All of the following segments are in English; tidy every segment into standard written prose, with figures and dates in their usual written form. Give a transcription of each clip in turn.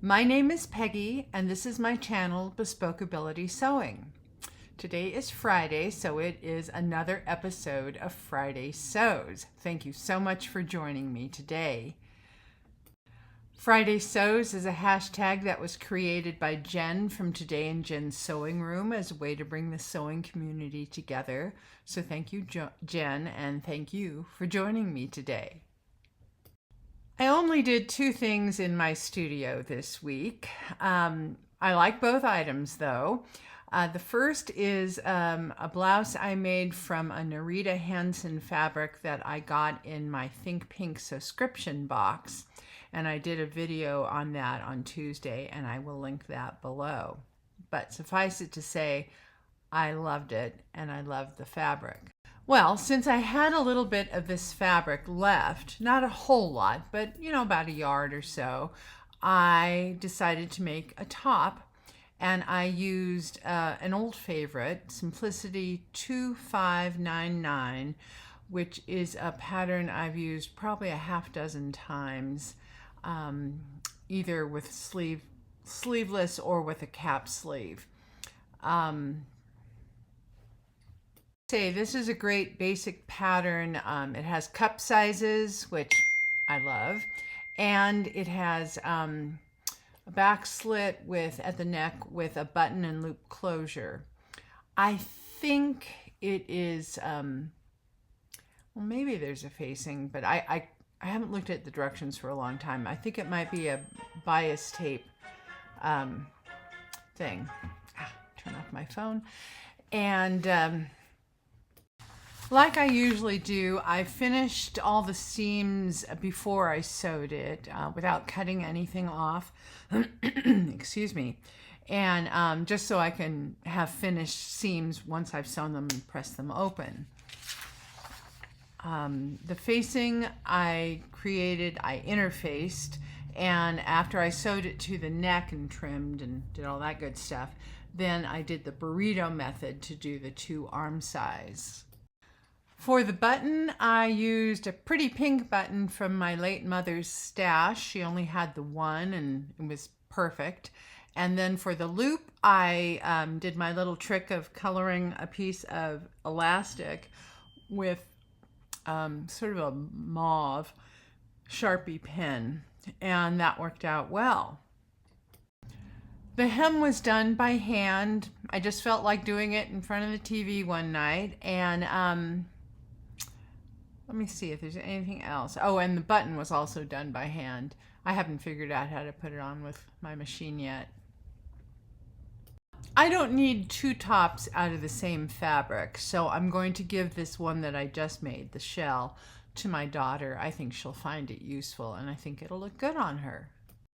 My name is Peggy, and this is my channel, Bespoke Ability Sewing. Today is Friday, so it is another episode of Friday Sews. Thank you so much for joining me today. Friday Sews is a hashtag that was created by Jen from Today in Jen's Sewing Room as a way to bring the sewing community together. So thank you, Jen, and thank you for joining me today. I only did two things in my studio this week. I like both items though. The first is a blouse I made from a Narita Hansen fabric that I got in my Think Pink subscription box. And I did a video on that on Tuesday, and I will link that below. But suffice it to say, I loved it and I loved the fabric. Well, since I had a little bit of this fabric left, not a whole lot, but about a yard or so, I decided to make a top, and I used an old favorite, Simplicity 2599, which is a pattern I've used probably a half dozen times, either with sleeveless or with a cap sleeve. This is a great basic pattern. It has cup sizes, which I love, and it has a back slit at the neck with a button and loop closure. I think it is, well, maybe there's a facing, but I haven't looked at the directions for a long time. I think it might be a bias tape thing. Turn off my phone. And like I usually do, I finished all the seams before I sewed it without cutting anything off. Excuse me. And just so I can have finished seams once I've sewn them and pressed them open. The facing I interfaced, and after I sewed it to the neck and trimmed and did all that good stuff, then I did the burrito method to do the two arm size. For the button, I used a pretty pink button from my late mother's stash. She only had the one and it was perfect. And then for the loop, I did my little trick of coloring a piece of elastic with sort of a mauve Sharpie pen, and that worked out well. The hem was done by hand. I just felt like doing it in front of the TV one night, and let me see if there's anything else. Oh, and the button was also done by hand. I haven't figured out how to put it on with my machine yet. I don't need two tops out of the same fabric, so I'm going to give this one that I just made, the shell, to my daughter. I think she'll find it useful, and I think it'll look good on her.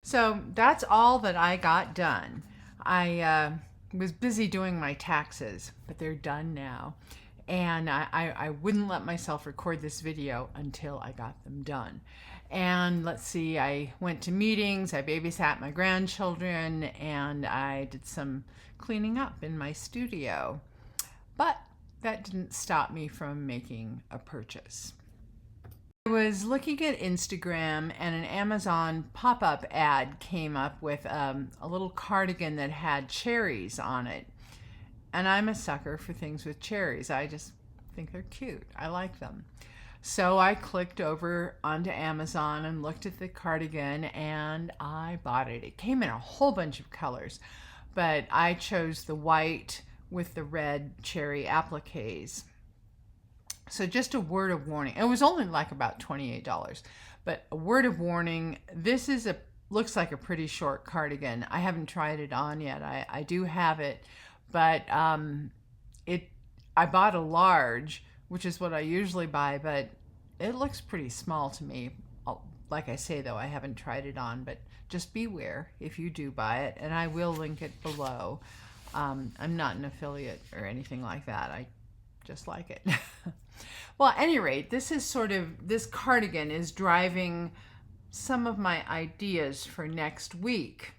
So that's all that I got done. I was busy doing my taxes, but they're done now. And I wouldn't let myself record this video until I got them done. And let's see, I went to meetings, I babysat my grandchildren, and I did some cleaning up in my studio. But that didn't stop me from making a purchase. I was looking at Instagram, and an Amazon pop-up ad came up with a little cardigan that had cherries on it. And I'm a sucker for things with cherries. I just think they're cute. I like them. So I clicked over onto Amazon and looked at the cardigan, and I bought it. It came in a whole bunch of colors, but I chose the white with the red cherry appliques. So just a word of warning. It was only like about $28, but a word of warning. This is looks like a pretty short cardigan. I haven't tried it on yet. I do have it. But I bought a large, which is what I usually buy, but it looks pretty small to me. Like I say, though, I haven't tried it on, but just beware if you do buy it, and I will link it below. I'm not an affiliate or anything like that. I just like it. Well, at any rate, this cardigan is driving some of my ideas for next week.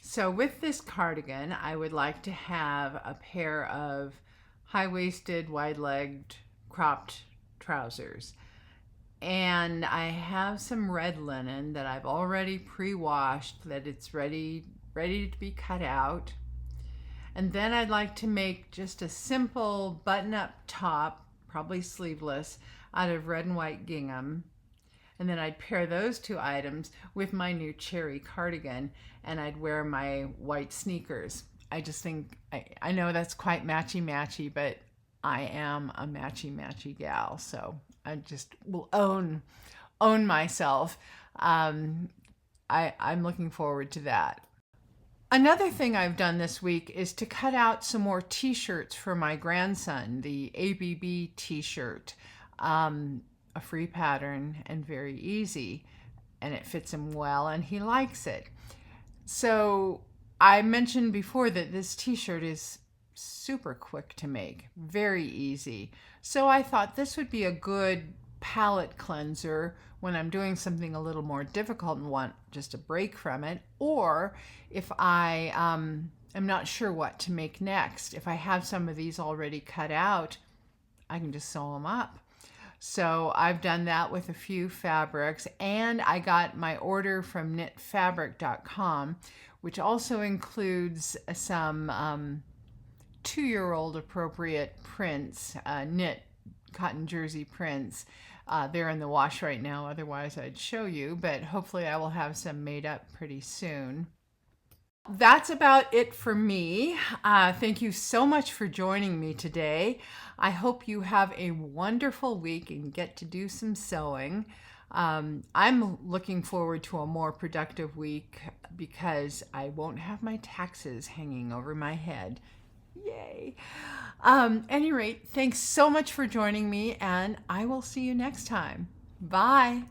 So with this cardigan, I would like to have a pair of high-waisted, wide-legged, cropped trousers. And I have some red linen that I've already pre-washed, that it's ready to be cut out. And then I'd like to make just a simple button-up top, probably sleeveless, out of red and white gingham. And then I'd pair those two items with my new cherry cardigan, and I'd wear my white sneakers. I just think, I know that's quite matchy-matchy, but I am a matchy-matchy gal, so I just will own myself. I'm looking forward to that. Another thing I've done this week is to cut out some more t-shirts for my grandson, the ABB t-shirt. A free pattern and very easy, and it fits him well and he likes it. So I mentioned before that this t-shirt is super quick to make, very easy. So I thought this would be a good palette cleanser when I'm doing something a little more difficult and want just a break from it, or if I am not sure what to make next. If I have some of these already cut out, I can just sew them up. So I've done that with a few fabrics, and I got my order from knitfabric.com, which also includes some 2-year-old appropriate prints, knit cotton jersey prints. They're in the wash right now, otherwise I'd show you, but hopefully I will have some made up pretty soon. That's about it for me. Thank you so much for joining me today. I hope you have a wonderful week and get to do some sewing. I'm looking forward to a more productive week because I won't have my taxes hanging over my head. Yay! Any rate, thanks so much for joining me, and I will see you next time. Bye!